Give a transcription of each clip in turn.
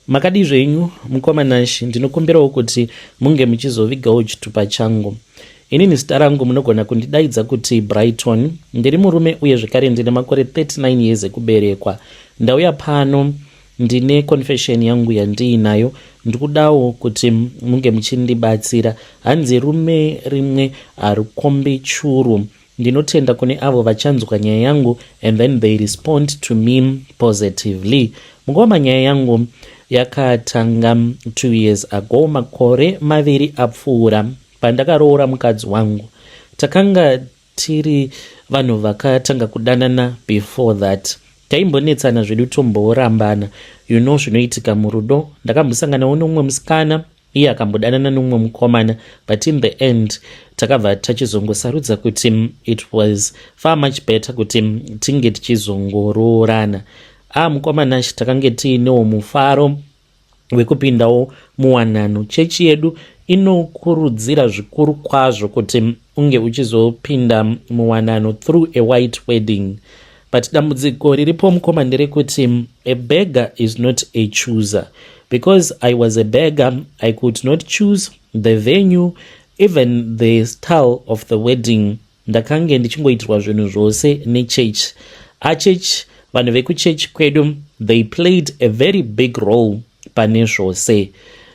Makadi zvenyu mukomanashi, ndinokumbirawo kuti munge muchizovigawo chitupa changu. Inini zita rangu munogona kundidaidza kuti Brighton. Ndiri murume uye zvekare ndine makore 39 years ekuberekwa. Ndauya pano ndine confession yangu yandiinayo. Ndikudawo kuti munge muchindibatsira. Hanzi rume rimwe harukombe churu. Ndinotenda kune avo vachanzwa nyaya yangu and then they respond to me positively. Mungoma nyaya yangu yakatanga 2 years ago, makore maviri apfuura pandakaroora mukadzi wangu. Takanga tiri vanhu vakatanga kudanana before that. Taimbonetsana zvedu tomborambana. You know zvinoitika murudo. Ndakambosanganawo nomumwe musikana, iye akambodanana nomumwe mukomana, but in the end takabva tachizongosarudza kuti it was far much better kuti tinge tichizongoroorana. Mukomana takange tiinewo mufaro wekupindawo muwanano. Chechi yedu inokurudzira zvikuru kwazvo kuti unge uchizopinda muwanano through a white wedding. But dambudziko riripo mukoma nderekuti a beggar is not a chooser. Because I was a beggar, I could not choose the venue, even the style of the wedding. Ndakange ndichingoitirwa zvinhu zvose nechurch. Church, vanhu vekuchechi kwedu, they played a very big role pane zvose.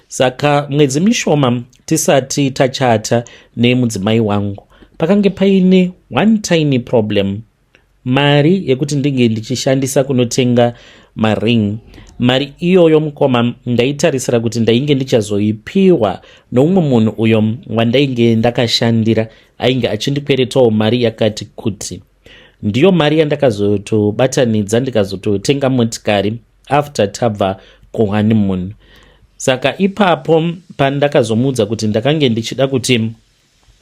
Saka mwedzi mishoma tisati tachata nemudzimai wangu, pakange paine one tiny problem. Mari yekuti ndinge ndichishandisa kunotenga maring. Mari iyoyo mukoma ndaitarisira kuti ndainge ndichazoipiwa noumwe munhu uyo wandainge ndakashandira ainge achindikweretawo mari yakati kuti. Ndiyo mari yandakazotobatanidza ndikazototenga motikari after tabva kuhoneymoon. Saka ipapo pandakazomudza kuti ndakange ndichida kuti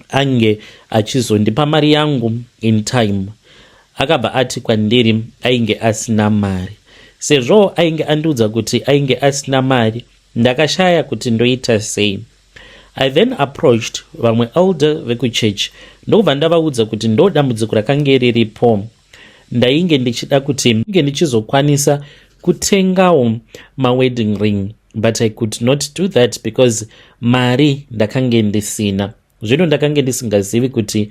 ange achizondipa mari yangu in time, akabva ati kwandiri ainge asina mari. Sezvo ainge andiudza kuti ainge asina mari, ndakashaya kuti ndoita sei. I then approached vamwe elder vekuchechi ndobva ndavaudza kuti ndo dambudziko rakange riripo. Ndainge ndichida kuti nge ndichizokwanisa kutengawo wedding ring, but I could not do that because mari ndakange ndisina. Zvino ndakange ndisingazivi kuti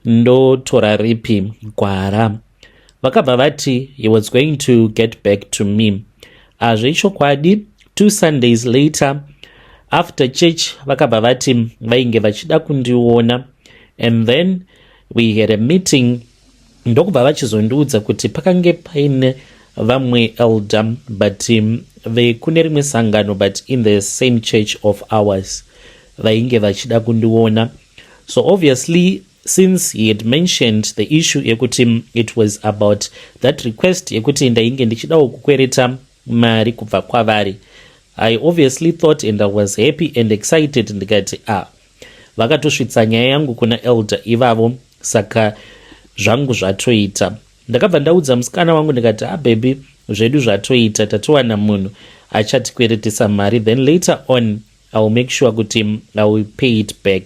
ndotora ripi gwara. Vakabva vati he was going to get back to me. Zvechokwadi 2 Sundays later after church vakabva vati vainge vachida kundiona, and then we had a meeting. Ndokubva vachizondiudza kuti pakange paine vamwe elder but vekune rimwe sangano but in the same church of ours vainge vachida kundiona. So obviously since he had mentioned the issue yekuti it was about that request yekuti ndainge ndichidawo kukwereta mari kubva kwavari, I obviously thought and I was happy and excited. Ndikati vakatosvitsa nyaya yangu kuna elder ivavo, saka zvangu zvatoita. Ndakabva ndaudza musikana wangu ndikati baby, zvedu zvatoita, tatowana munhu achatikweretesa mari, then later on I will make sure kuti I will pay it back.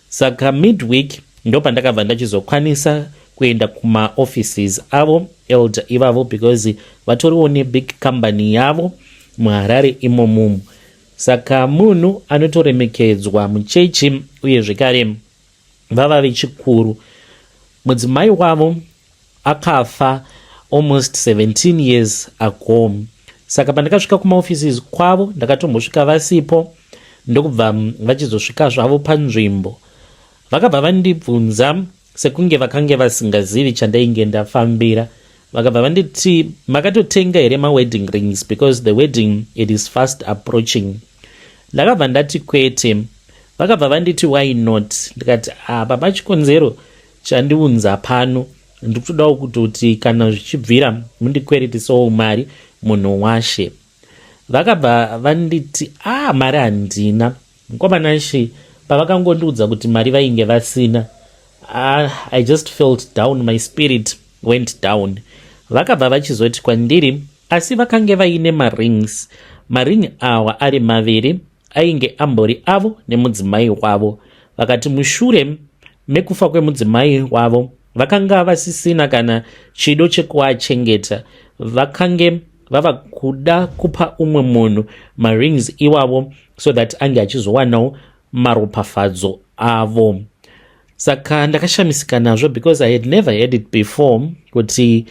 Saka midweek ndopa ndakabva ndachizokwanisa kuenda kuma offices avo elder ivavo, because vatoriwo ne big company yavo muHarare imomumu. Saka munhu anotoremekedzwa muchechi uye zvekare vava vechikuru. Mudzimai wavo akafa almost 17 years ago. Saka pandakasvika kuma offices kwavo ndakatombosvika vasipo, ndokubva vachizosvika zvavo panzvimbo. Vakabva vandibvunza sekunge vakange vasingazivi chandainge ndafambira. Vakabva vanditi makatotenga here wedding rings because the wedding it is fast approaching. Ndakabva ndati kwete. Vakabva vanditi why not. Ndikati baba chikonzero chandiunza pano ndikutodawo kutoti kana zvichibvira mundikweretisawo mari munhu washe. Vakabva vanditi mari handina. Mukomanashi pavakangondiudza kuti mari vainge vasina, I just felt down, my spirit went down. Vakabva vachizoti kwandiri asi vakange vaine marings. Maring awa ari maviri ainge ambori avo nemudzimai wavo. Vakati mushure mekufa kwemudzimai wavo vakanga vasisina kana chido chekuachengeta. Vakange vava kuda kupa umwe munhu marings iwavo so that ange achizowanawo maropafadzo avo. Saka ndakashamisika nazvo because I had never heard it before kuti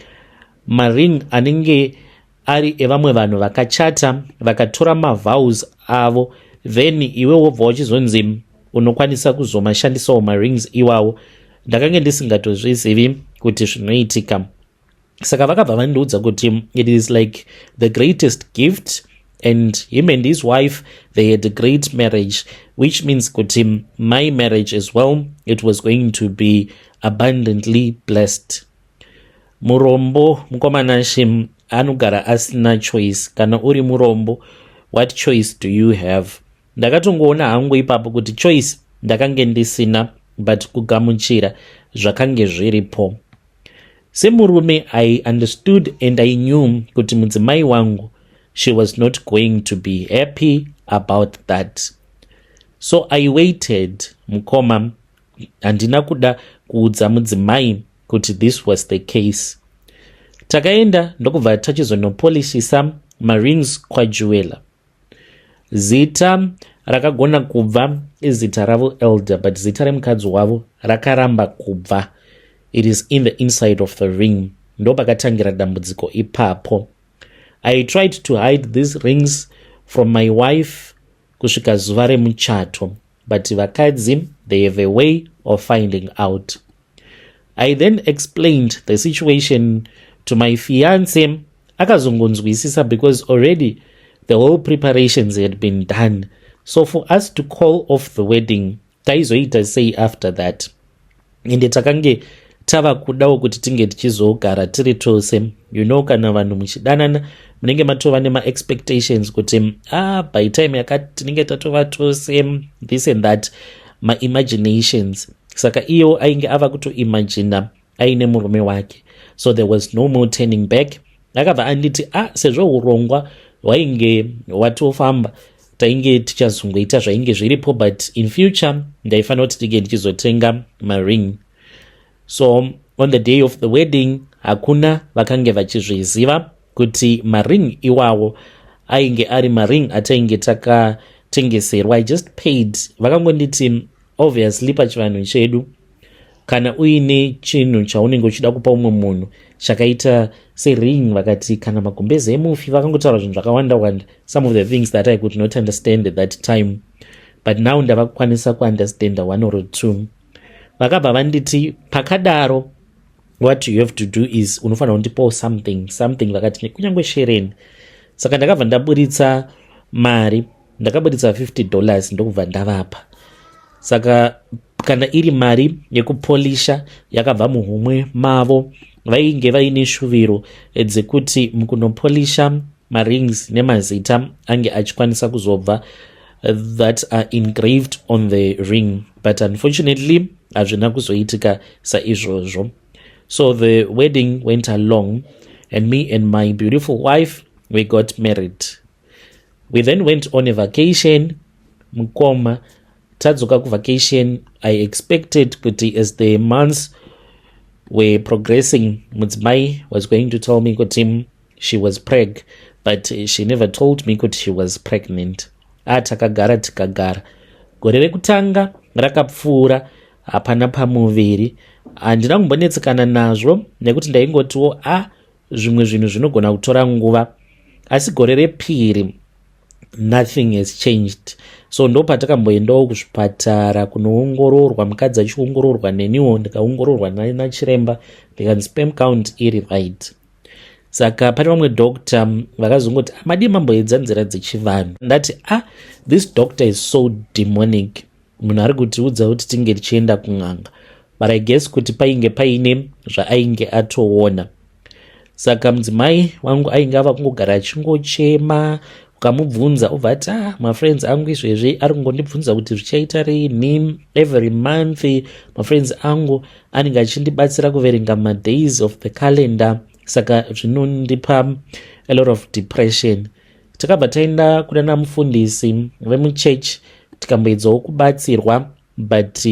maring anenge ari evamwe vanhu vakachata vakatora mavows avo then iwe wobva wachizonzi unokwanisa kuzomashandisawo marings iwawo. Ndakange ndisingatozvizivi kuti zvinoitika. Saka vakabva vandiudza kuti it is like the greatest gift, and him and his wife, they had a great marriage, which means kuti my marriage as well, it was going to be abundantly blessed. Murombo mukomana shim anogara asina choice. Kana uri murombo, what choice do you have? Ndakatongoona hangu ipapo kuti choice ndakange ndisina, but kugamuchira zvakange zviripo. Semurume, I understood and I knew kuti mudzimai wangu, she was not going to be happy about that. So I waited, mukoma, handina kuda kuudza mudzimai kuti this was the case. Takaenda ndokubva tachizonopolishisa marings kwaJuwela. Zita rakagona kubva izita ravo Elder, but zita remukadzi wavo rakaramba kubva. It is in the inside of the ring. Ndo pakatangira dambudziko ipapo. I tried to hide these rings from my wife kusvika zuva remuchato, but vakadzi, they have a way of finding out. I then explained the situation to my fiancé. Akazongonzwisisa because already the whole preparations had been done. So for us to call off the wedding, taizoita sei after that. Ende takange tava kudawo kuti tinge tichizogara tiri tose. You know, kana vanhu muchidanana munenge matova nema expectations kuti by time yakati tinenge tatova tose, this and that, ma imaginations. Saka iyo ainge ava kutoimagina aine murume wake. So there was no more turning back. Akabva anditi sezvo urongwa hwainge watofamba, tainge tichazongoita zvainge zviripo, but in future ndaifanira kuti tinge ndichizotenga maring. So on the day of the wedding, hakuna vakange vachizviziva kuti maring iwawo ainge ari maring atainge takatengeserwa. I just paid. Vakangonditi obviously pachivanhu chedu, kana uine chinhu chaunenge uchida kupa umwe munhu chakaita sering, vakati kana magumbezi emufi, vakangotaura zvinhu zvakawanda, some of the things that I could not understand at that time, but now ndavakwanisa kuunderstand one or two. Vakabva vanditi pakadaro, what you have to do is unofanira kundipawo something, vakati kunyangwe shereni. Saka ndakabva ndaburitsa mari, ndakaburitsa $50 ndokubva ndavapa. Saka kana iri mari yekupolisha yakabva muhomwe mavo, vainge vaine shuviro dzekuti mukunopolisha marings nemazita ange achikwanisa kuzobva that are engraved on the ring, but unfortunately hazvina kuzoitika saizvozvo. So the wedding went along, and me and my beautiful wife, we got married. We then went on a vacation. Mukoma tadzoka ku vacation, I expected kuti as the months were progressing, mudzimai was going to tell me kuti she was preg, but she never told me kuti she was pregnant. Takagara tikagara, gore rekutanga rakapfuura, hapana pamuviri. Handina kumbonetsekana nazvo nekuti ndaingotiwo zvimwe zvinhu zvinogona kutora nguva, asi gore repiri nothing has changed. So ndo patakamboendawo kuzvipatara kunoongororwa, mukadzi achiongororwa neniwo ndikaongororwa nachiremba, ndikanzi sperm count iri right. Saka pane vamwe doctor vakazongoti madii mamboedza nzira dzechivanhu. Ndati this doctor is so demonic. Munhu ari kutiudza kuti tinge tichienda kun'anga, but I guess kuti painge paine zvaainge atoona. Saka mudzimai wangu ainge ava kungogara achingochema, ukamubvunza obva ati mafriends angu izvezvi ari kungondibvunza kuti zvichaita rini. Every month mafriends angu anenge achindibatsira kuverenga madays of the calendar, saka zvinondipa a lot of depression. Takabva taenda kunana mufundisi vemuchechi tikamboedzawo kubatsirwa, but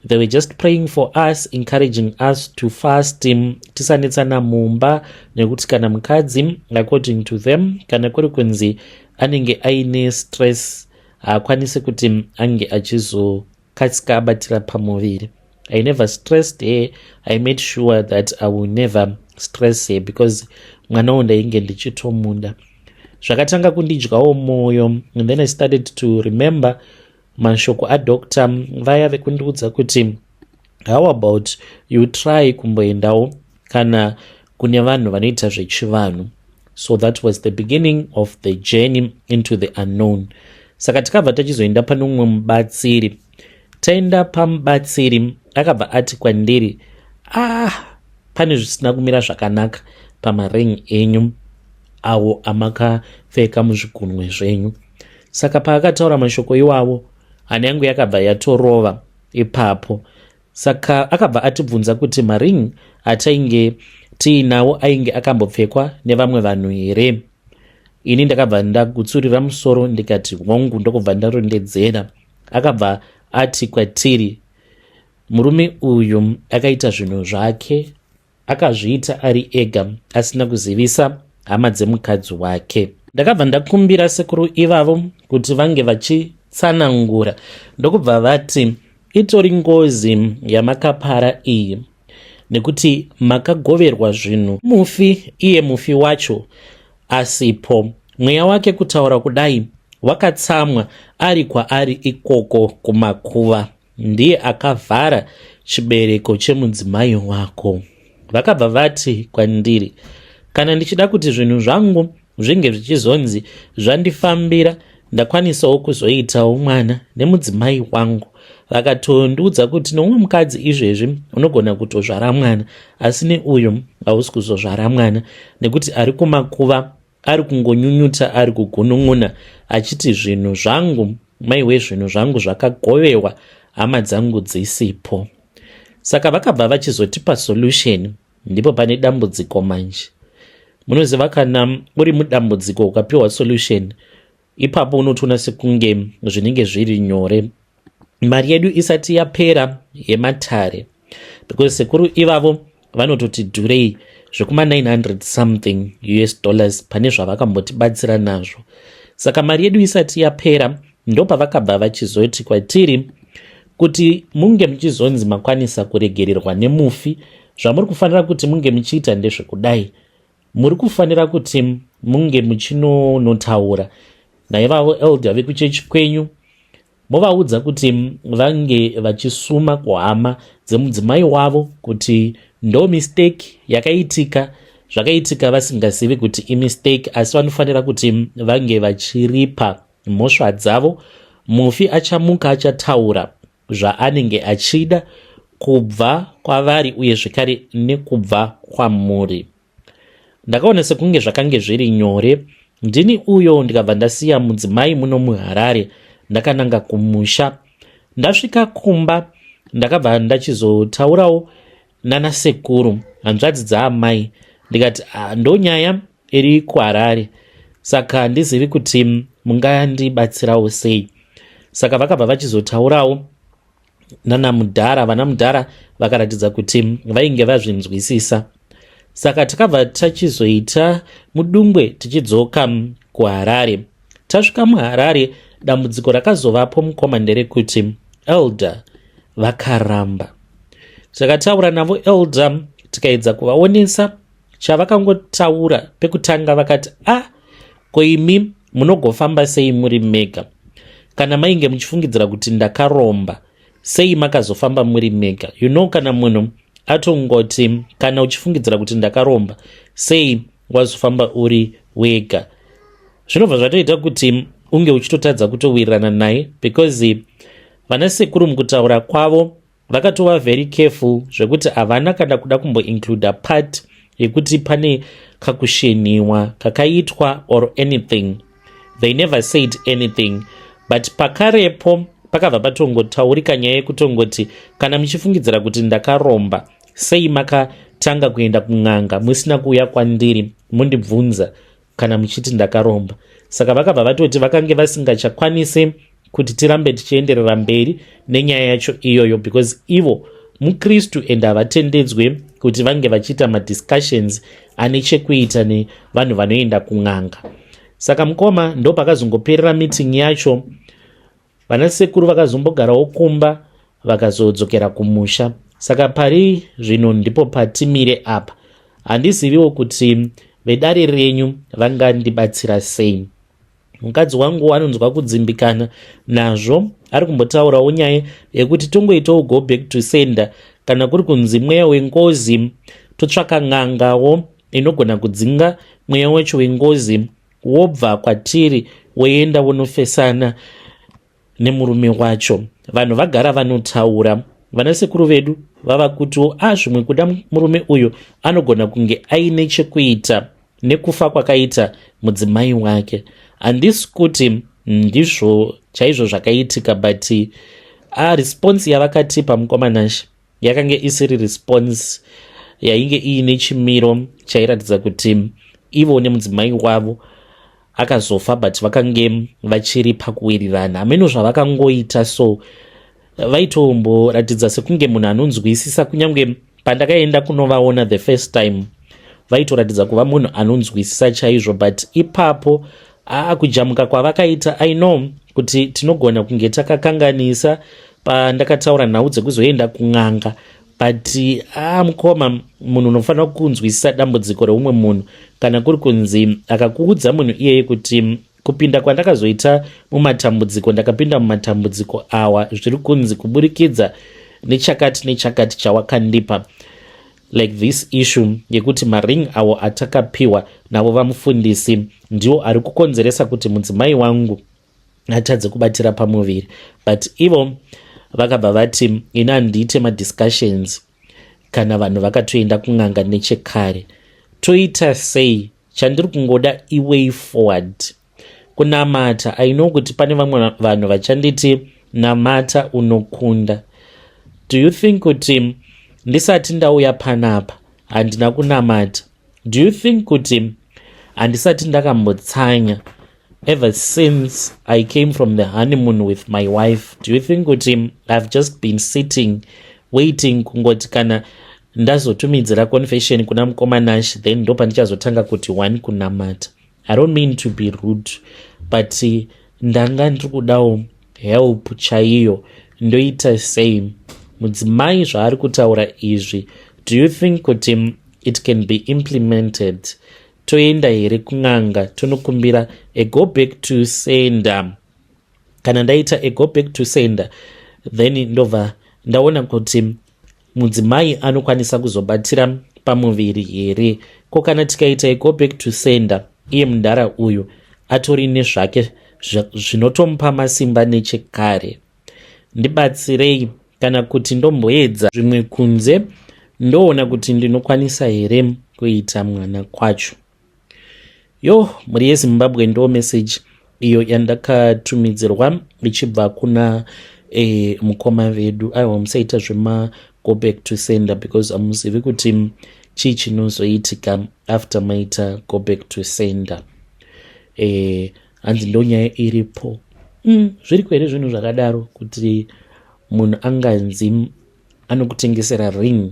They were just praying for us, encouraging us to fast. Tisanetsana mumba nekuti kana mukadzi, according to them, kana kuri kunzi anenge aine stress akwanise kuti ange achizokatsika abatira pamuviri. I never stressed her. I made sure that I will never stress her because mwana ndainge ndichitomunda. Zvakatanga kundidyawo moyo, and then I started to remember mashoko adoctor vaya vekundiudza kuti how about you try kumboendawo kana kune vanhu vanoita zvechivanhu. So that was the beginning of the journey into the unknown. Saka tikabva tachizoenda pane umwe mubatsiri. Taenda pamubatsiri akabva ati kwandiri, pane zvisina kumira zvakanaka pamaring enyu awo amakapfeka muzvigunwe zvenyu. Saka paakataura mashoko iwawo, hana yangu yakabva yatorova ipapo. Saka akabva atibvunza kuti maring atainge tiinawo ainge akambopfekwa nevamwe vanhu here. Ini ndakabva ndagutsurira musoro ndikati hongu, ndokubva ndarondedzera. Akabva ati kwatiri, murume uyu akaita zvinhu zvake, akazviita ari ega asina kuzivisa hama dzemukadzi wake. Ndakabva ndakumbira sekuru ivavo kuti vange vachitsanangura, ndokubva vati itori ngozi yamakapara iyi nekuti makagoverwa zvinhu. Mufi, iye mufi wacho asipo. Mweya wake kutaura kudai wakatsamwa ari kwaari ikoko kumakuva. Ndiye akavhara chibereko chemudzimai wako. Vakabva vati kwandiri, kana ndichida kuti zvinhu zvangu zvinge zvichizonzi zvandifambira, ndakwanisawo kuzoitawo mwana nemudzimai wangu. Vakatondiudza kuti nomwe mukadzi izvezvi unogona kutozvara mwana, asi neuyu hausi kuzozvara mwana nekuti ari kumakuva, ari kungonyunyuta, ari kugunun'una achiti zvinhu zvangu, maiwe zvinhu zvangu zvakagovewa, hama dzangu dzisipo. Saka vakabva vachizotipa solution. Ndipo pane dambudziko manje. Munoziva kana uri mudambudziko ukapiwa solution, ipapo unotoona sekunge zvinenge zviri nyore. Mari yedu isati yapera yematare, because sekuru ivavo vanototi dhurei zvekuma 900 something US dollars pane zvavakambotibatsira nazvo. Saka mari yedu isati yapera, ndopa vakabva vachizoti kwatiri kuti munge muchizonzi makwanisa kuregererwa nemufi, zvamuri kufanira kuti munge muchiita ndezvekudai. Muri kufanira kuti munge muchinotaura naivavo elder vekuchechi kwenyu, movaudza kuti vange vachisuma kuhama dzemudzimai wavo kuti ndo mistake yakaitika, zvakaitika vasingazivi kuti imistake, asi vanofanira kuti vange vachiripa mhosva dzavo. Mufi achamuka achataura zvaanenge achida kubva kwavari uye zvekare nekubva kwamuri. Ndakaona sekunge zvakange zviri nyore. Ndini uyo ndikabva ndasiya mudzimai muno muHarare ndakananga kumusha. Ndasvika kumba ndakabva ndachizotaurawo nana sekuru, hanzvadzi dzaamai, ndikati ndonyaya iri kuHarare, saka handizivi kuti mungandibatsirawo sei. Saka vakabva vachizotaurawo nana mudhara, vana mudhara vakaratidza kuti vainge vazvinzwisisa. Saka takabva tachizoita mudumbwe tichidzoka kuHarare. Tasvika muHarare, dambudziko rakazovapo mukoma nderekuti elder vakaramba. Takataura navo elder tikaedza kuvaonesa chavakangotaura pekutanga. Vakati koimi munogofamba sei muri mega? Kana mainge muchifungidzira kuti ndakaromba, sei makazofamba muri mega? Kana munhu atongoti kana uchifungidzira kuti ndakaromba, sei wazofamba uri wega? Zvinobva zvatoita kuti unge uchitotadza kutowirirana naye, because vana sekuru mukutaura kwavo vakatova very careful zvekuti havana kana kuda kumboinclude part yekuti pane kakusheniwa kakaitwa or anything. They never said anything, but pakarepo pakabva patongotaurika nyaya yekutongoti kana muchifungidzira kuti ndakaromba, sei makatanga kuenda kun'anga musina kuuya kwandiri mundibvunza kana muchiti ndakaromba? Saka vakabva vatoti vakange vasingachakwanisi kuti tirambe tichienderera mberi nenyaya yacho iyoyo, because ivo mukristu and havatendedzwe kuti vange vachiita madiscussions ane chekuita nevanhu vanoenda kun'anga. Saka mukoma ndo pakazongoperera meeting yacho, vana sekuru vakazombogarawo kumba vakazodzokera kumusha. Saka pari zvino ndipo patimire apa. Handiziviwo kuti vedare renyu vangandibatsira sei. Mukadzi wangu anonzwa kudzimbikana nazvo, ari kumbotaurawo nyaya yekuti tongoitawo go back to sender, kana kuri kunzi mweya wengozi totsvaka ng'angawo inogona kudzinga mweya wacho wengozi wobva kwatiri woenda wonofesana nemurume wacho. Vanhu vagara vanotaura, vana sekuru vedu vava kutiwo zvimwe kuda murume uyu anogona kunge aine chekuita nekufa kwakaita mudzimai wake. Handisi kuti ndizvo chaizvo zvakaitika, but response yavakatipa mukomanashi yakange isiri response yainge iine chimiro chairatidza kuti ivo nemudzimai wavo akazofa, but vakange vachiri pakuwirirana. Hameno zvavakangoita, so vaitomboratidza sekunge munhu anonzwisisa. Kunyange pandakaenda kunovaona the first time vaitoratidza kuva munhu anonzwisisa chaizvo, but ipapo kujamuka kwavakaita, I know kuti tinogona kunge takakanganisa pandakataura nhau dzekuzoenda kun'anga, but mukoma, munhu unofanira kunzwisisa dambudziko reumwe munhu. Kana kuri kunzi akakuudza munhu iyeye kuti kupinda kwandakazoita mumatambudziko, ndakapinda mumatambudziko awa zviri kunzi kuburikidza nechakati nechakati chawakandipa, like this issue yekuti maring awo atakapiwa navo vamufundisi ndiwo ari kukonzeresa kuti mudzimai wangu atadze kubatira pamuviri. But ivo vakabva vati ina handiite madiscussions kana vanhu vakatoenda kun'anga nechekare. Toita sei? Chandiri kungoda iway forward kunamata. I know kuti pane vamwe vanhu vachanditi namata unokunda. Do you think kuti ndisati ndauya panapa handina kunamata? Do you think kuti handisati ndakambotsanya ever since I came from the honeymoon with my wife? Do you think kuti I've just been sitting waiting kungoti kana ndazotumidzira confession kuna mukomanashi then ndo pandichazotanga kuti one kunamata? I don't mean to be rude, but ndanga ndiri kudawo help chaiyo. Ndoita sei? Mudzimai zvaari kutaura izvi, do you think kuti it can be implemented? Toenda here kun'anga tonokumbira a go back to sender. Kana ndaita a go back to sender, then ndobva ndaona kuti mudzimai anokwanisa kuzobatira pamuviri here. Ko kana tikaita a go back to sender, iye mudhara uyu atori nezvake zvinotomupa masimba nechekare. Ndibatsirei kana kuti ndomboedza zvimwe kunze ndoona kuti ndinokwanisa here kuita mwana kwacho. Muri yeZimbabwe ndo message iyo yandakatumidzirwa ichibva kuna mukoma vedu. Aiwa, musaita zvema go back to sender because amuzivi kuti chii chinozoitika after maita go back to sender. Hanzi ndo nyaya iripo. Zviri kwere zvinhu zvakadaro kuti munhu anganzi anokutengesera ring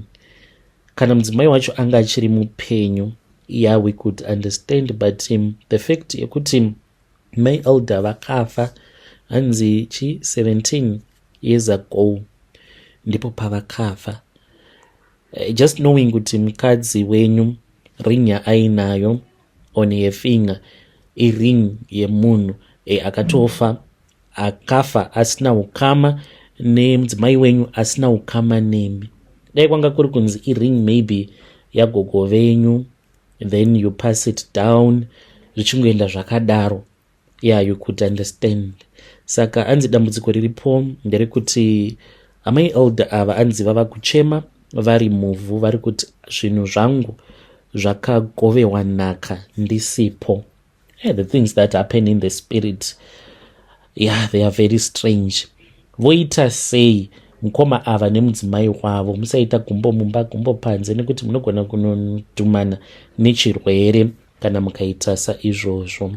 kana mudzimai wacho anga achiri mupenyu? Yeah, we could understand, but the fact yekuti my elder vakafa hanzi 17 years ago ndipo pavakafa. Just knowing kuti mukadzi wenyu ring yaainayo on her finger iring yemunhu akatofa, akafa asina ukama nemudzimai wenyu asina ukama nemi. Dai kwanga kuri kunzi iring maybe yagogo venyu, then you pass it down, zvichingoenda zvakadaro, yeah, you could understand. Saka anzi dambudziko riripo nderekuti amai elder ava anzi vava kuchema vari muvhu, vari kuti zvinhu zvangu zvakagovewa nhaka ndisipo. The things that happen in the spirit, yeah, they are very strange. Voita sei mukoma ava nemudzimai wavo? Musaita gumbo mumba gumbo panze, nekuti munogona kunodhumana nechirwere kana mukaita saizvozvo.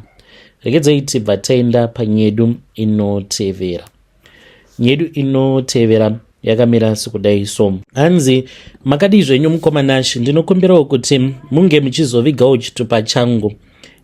regedzai tibva taenda panyedu inotevera. Nyedu inotevera yakamira sekudai so. Hanzi makadi zvenyu mukomanashi, ndinokumbirawo kuti munge muchizovigawo chitupa changu.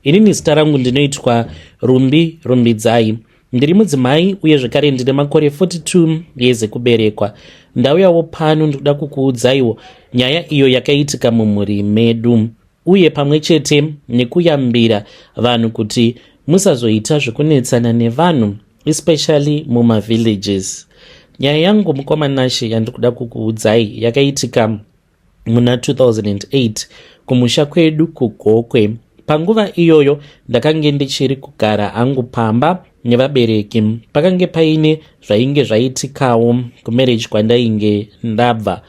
Inini zita rangu ndinoitwa Rumbi Rumbidzai. Ndiri mudzimai uye zvekare ndine makore 42 years ekuberekwa. Ndauyawo pano ndikuda kukuudzaiwo nyaya iyo yakaitika mumhuri medu, uye pamwe chete nekuyambira vanhu kuti musazoita zvekunetsana nevanhu, especially mumavillages. Nyaya yangu mukomanashi yandikuda kukuudzai yakaitika muna 2008 kumusha kwedu kuGokwe. Panguva iyoyo ndakange ndichiri kugara hangu pamba nevabereki. Pakange paine zvainge zvaitikawo kumarriage kwandainge ndabva.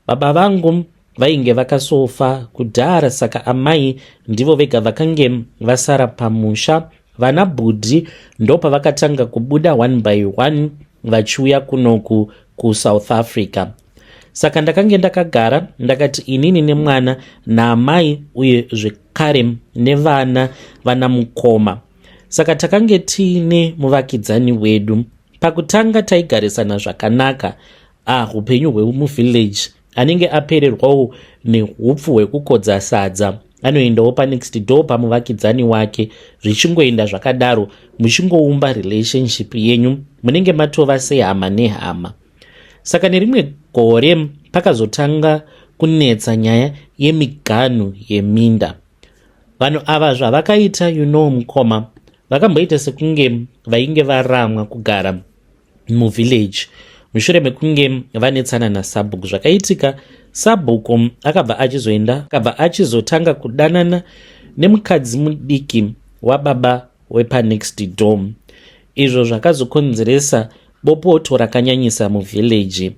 Baba vangu vainge vakasofa kudhara, saka amai ndivo vega vakange vasara pamusha. Vana bhudhi ndopa vakatanga kubuda one by one vachiuya kunoku kuSouth Africa. Saka ndakange ndakagara ndakati inini nemwana naamai uye zvekare nevana vana mukoma. Saka takange tiine muvakidzani wedu. Pakutanga taigarisana zvakanaka. Upenyu hwemuvillage anenge apererwawo neupfu hwekukodza sadza anoendawo panext door pamuvakidzani wake, zvichingoenda zvakadaro, muchingoumba relationship yenyu, munenge matova sehama nehama. Saka nerimwe gore pakazotanga kunetsa nyaya yemiganhu yeminda. Vanhu ava zvavakaita mukoma, vakamboita sekunge vainge varamwa kugara muvillage mushure mekunge vanetsana naSabhuku. Zvakaitika, Sabhuku akabva achizotanga kudanana nemukadzi mudiki wababa wepanext door. Izvo zvakazokonzeresa bopoto rakanyanyisa muvillage.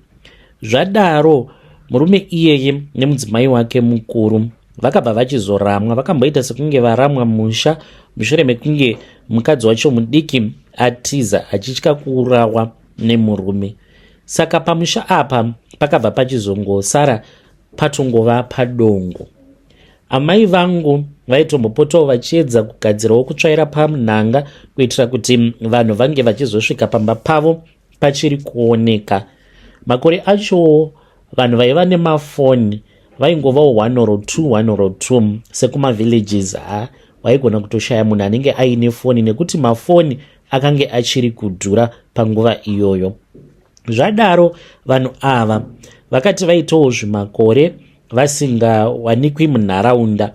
Zvadaro murume iyeye nemudzimai wake mukuru vakabva vachizoramwa. Vakamboita sekunge varamwa musha mushure mekunge mukadzi wacho mudiki atiza achitya kuurawa nemurume. Saka pamusha apa pakabva pachizongosara patongova padongo. Amai vangu vaitombopotawo vachiedza kugadzirawo kutsvaira pamunhanga kuitira kuti vanhu vange vachizosvika pamba pavo pachiri kuoneka. Makore acho vanhu vaiva nemafoni vaingovawo 102 sekumavillages. Waigona kutoshaya munhu anenge aine foni nekuti mafoni akange achiri kudhura panguva iyoyo. Zvadaro vanhu ava vakati vaitawo zvimakore vasingawanikwi munharaunda,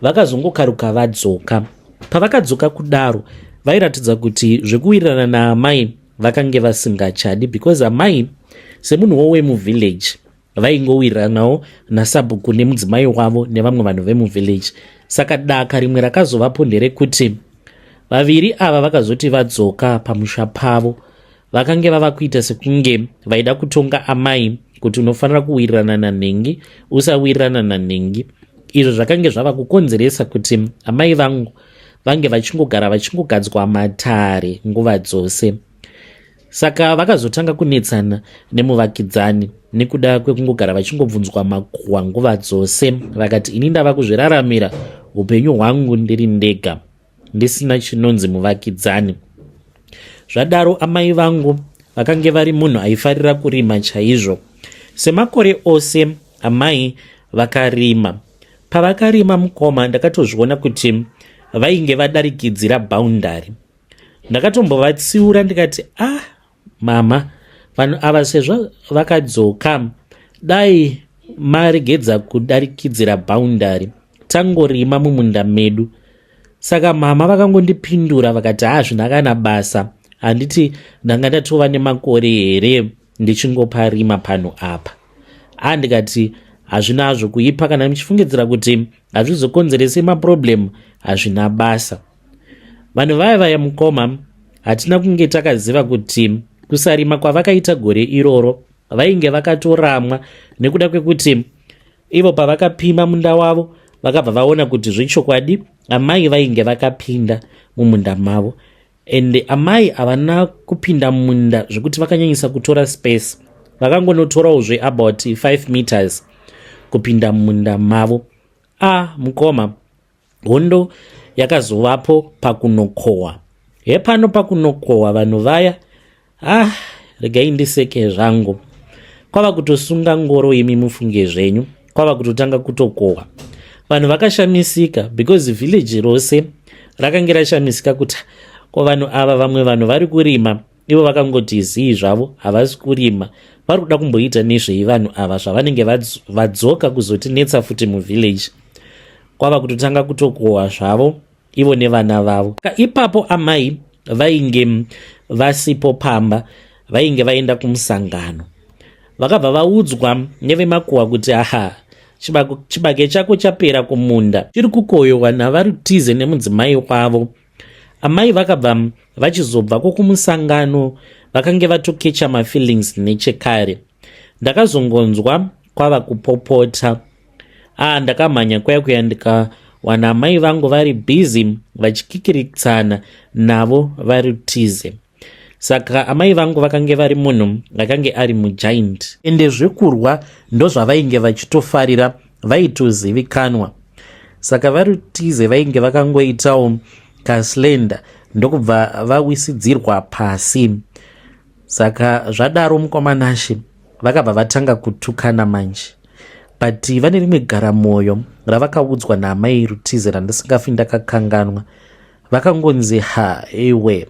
vakazongokaruka vadzoka. Pavakadzoka kudaro vairatidza kuti zvekuwirirana naamai vakange vasingachadi, because amai semunhuwo wemuvillage vaingowiriranawo naSabhuku nemudzimai wavo nevamwe vanhu vemuvillage. Saka daka rimwe rakazovapo nderekuti vaviri ava vakazoti vadzoka pamusha pavo vakange vava kuita sekunge vaida kutonga amai kuti unofanira kuwirirana nanhengi, usawirirana nanhengi. Izvo zvakange zvava kukonzeresa kuti amai vangu vange vachingogara vachingogadzwa matare nguva dzose. Saka vakazotanga kunetsana nemuvakidzani nekuda kwekungogara vachingobvunzwa makuhwa nguva dzose. Vakati ini ndava kuzviraramira upenyu hwangu ndiri ndega ndisina chinonzi muvakidzani. Zvadaro amai vangu vakange vari munhu aifarira kurima chaizvo. Semakore ose amai vakarima. Pavakarima mukoma ndakatozviona kuti vainge vadarikidzira boundary. Ndakatombovatsiura ndikati mama, vanhu ava sezvo vakadzoka, dai maregedza kudarikidzira boundary, tangorima mumunda medu. Saka mama vakangondipindura vakati zvina kana basa, handiti ndanga ndatova nemakore here ndichingoparima pano apa. Ndikati hazvina hazvo kuipa, kana muchifungidzira kuti hazvizokonzerese maproblemu, hazvina basa. Vanhu vaya mukoma hatina kunge takaziva kuti kusarima kwavakaita gore iroro vainge vakatoramwa, nekuda kwekuti ivo pavakapima munda wavo vakabva vaona kuti zvechokwadi amai vainge vakapinda mumunda mavo. Ende amai havana kupinda munda zvekuti vakanyanyisa kutora space, vakangonotorawo about 5 meters kupinda mumunda mavo. Mukoma, hondo yakazovapo pakunokohwa. Hepano pakunokohwa vanhu vaya, regai ndiseke zvangu, kwava kutosunga ngoro imi mufunge zvenyu, kwava kutotanga kutokohwa. Vanhu vakashamisika because village rose rakange rashamisika kuti ko vanhu ava vamwe vanhu vari kurima, ivo vakangoti zii zvavo havasi kurima, vari kuda kumboita nezvei vanhu ava zvavanenge vadzoka kuzotinetsa futi muvillage. Kwava kutotanga kutokohwa zvavo ivo nevana vavo. Ipapo amai vainge vasipo pamba, vainge vaenda kumusangano. Vakabva vaudzwa nevemakuhwa kuti chibage chako chapera kumunda, chiri kukohwewa navarutize nemudzimai wavo. Amai vakabva vachizobvako kumusangano, vakange vatokecha mafeelings nechekare. Ndakazongonzwa kwava kupopota. Ndakamhanya kuya ndikawana amai vangu vari busy vachikikiriksana navo varutize. Saka amai vangu vakange vari munhu vakange ari mugiant, ende zvekurwa ndozvavainge vachitofarira, vaitozivikanwa. Saka varutize vainge vakangoitawo kaslenda ndokubva vawisidzirwa pasi. Saka zvadaro mukomanashi vakabva vatanga kutukana manje. But vane rimwe garamwoyo ravakaudzwa naamai rutize randisingafi ndakakanganwa. Vakangonzi ewe,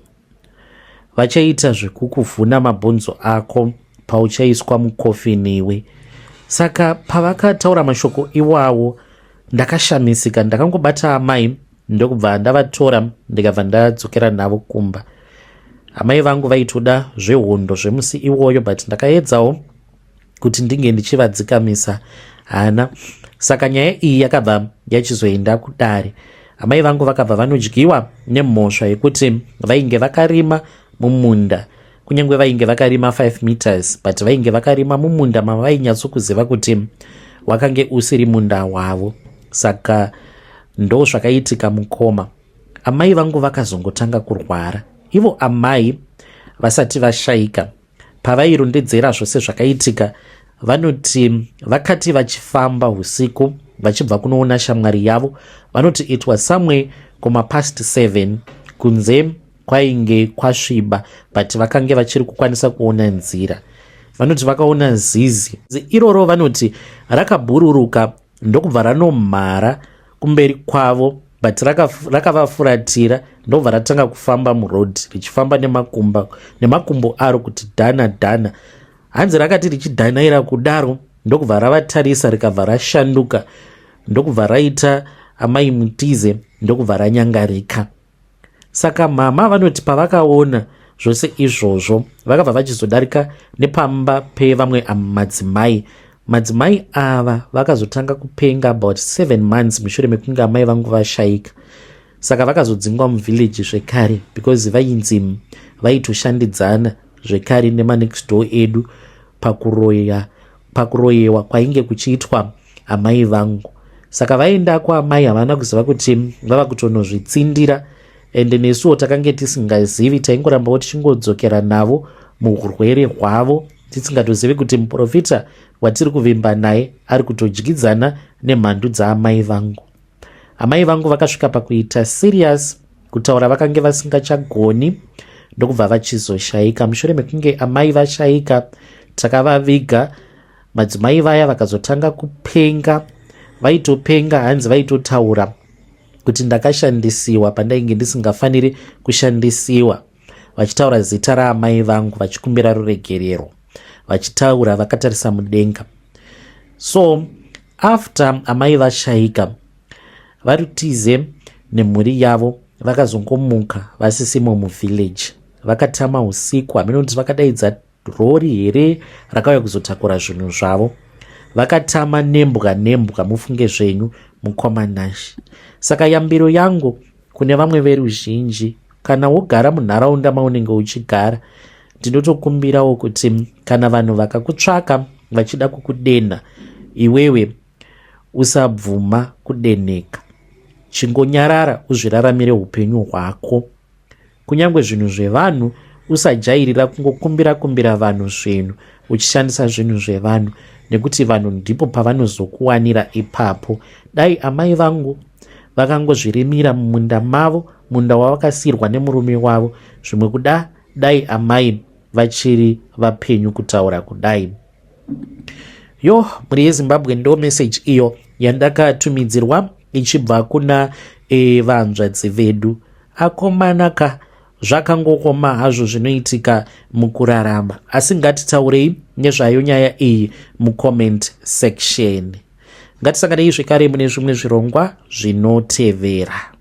vachaita zvekukuvhuna mabhonzo ako pauchaiswa mukofini iwe. Saka pavakataura mashoko iwawo ndakashamisika, ndakangobata amai ndokubva ndavatora ndikabva ndadzokera navo kumba. Amai vangu vaitoda zvehondo zvemusi iwoyo, but ndakaedzawo kuti ndinge ndichivadzikamisa hana. Saka nyaya iyi yakabva yachizoenda kudare. Amai vangu vakabva vanodyiwa nemhosva yekuti vainge vakarima mumunda, kunyange vainge vakarima 5 meters, but vainge vakarima mumunda mavainyatsokuziva kuti wakange usiri munda wavo. Saka ndo zvakaitika mukoma. Amai vangu vakazongotanga kurwara. Ivo amai vasati vashayika, pavairondedzera zvose zvakaitika, vanoti vakati vachifamba usiku vachibva kunoona shamwari yavo, vanoti it was somewhere past 7 kunze kwainge kwasviba, but vakange vachiri kukwanisa kuona nzira. Vanoti vakaona zizi iroro, vanoti rakabhururuka ndokubva ranomhara kumberi kwavo, but rakavafuratira ndobva ratanga kufamba murodhi richifamba nemakumbo aro kuti dhana. Hanzi rakati richidhanaira kudaro ndokubva ravatarisa rikabva rashanduka, ndokubva raita amai mutize ndokubva ranyangarika. Saka mama vanoti pavakaona zvose izvozvo vakabva vachizodarika nepamba pevamwe madzimai ava vakazotanga kupenga about 7 months mushure mekunge amai vangu vashayika. Saka vakazodzingwa muvillage zvekare because vainzi vaitoshandidzana zvekare nemanext door edu pakuroyewa kwainge kuchiitwa amai vangu. Saka vaenda kwaamai havana kuziva kuti vava kutonozvitsindira, ende nesuwo takange tisingazivi, taingorambawo tichingodzokera navo muurwere hwavo tisingatozivi kuti muprofita watiri kuvimba naye ari kutodyidzana nemhandu dzaamai vangu. Amai vangu vakasvika pakuita serious kutaura vakange vasingachagoni ndokubva vachizoshayika. Mushure mekunge amai vashayika takavaviga. Madzimai vaya vakazotanga kupenga, vaitopenga hanzi vaitotaura kuti ndakashandisiwa pandainge ndisingafaniri kushandisiwa, vachitaura zita raamai vangu, vachikumbira ruregerero, vachitaura vakatarisa mudenga. So after amai vashayika, varutize nemhuri yavo vakazongomuka vasisimo muvillage. Vakatama usiku, hamene kuti vakadaidza rori here rakauya kuzotakura zvinhu zvavo. Vakatama nembwa mufunge zvenyu mukomanashi. Saka yambiro yangu kune vamwe veruzhinji, kana wogara munharaunda maunenge uchigara, ndinotokumbirawo kuti kana vanhu vakakutsvaka vachida kukudenha, iwewe usabvuma kudenheka. Chingonyarara uzviraramire upenyu hwako. Kunyange zvinhu zvevanhu usajairira kungokumbira vanhu zvinhu, uchishandisa zvinhu zvevanhu, nekuti vanhu ndipo pavanozokuwanira ipapo. Dai amai vangu vakangozvirimira mumunda mavo, munda wavakasiyirwa nemurume wavo. Zvimwe kuda dai amai vachiri vapenyu kutaura kudai. Yo, muri yeZimbabwe ndo meseji iyo yandakatumidzirwa ichibva kuna vanzvadzi vedu. Akomanaka zvakangokoma hazvo zvinoitika mukurarama, asi ngatitaurei nezvayo nyaya iyi mucomment section. Ngatisanganei zvekare mune zvimwe zvirongwa zvinotevera.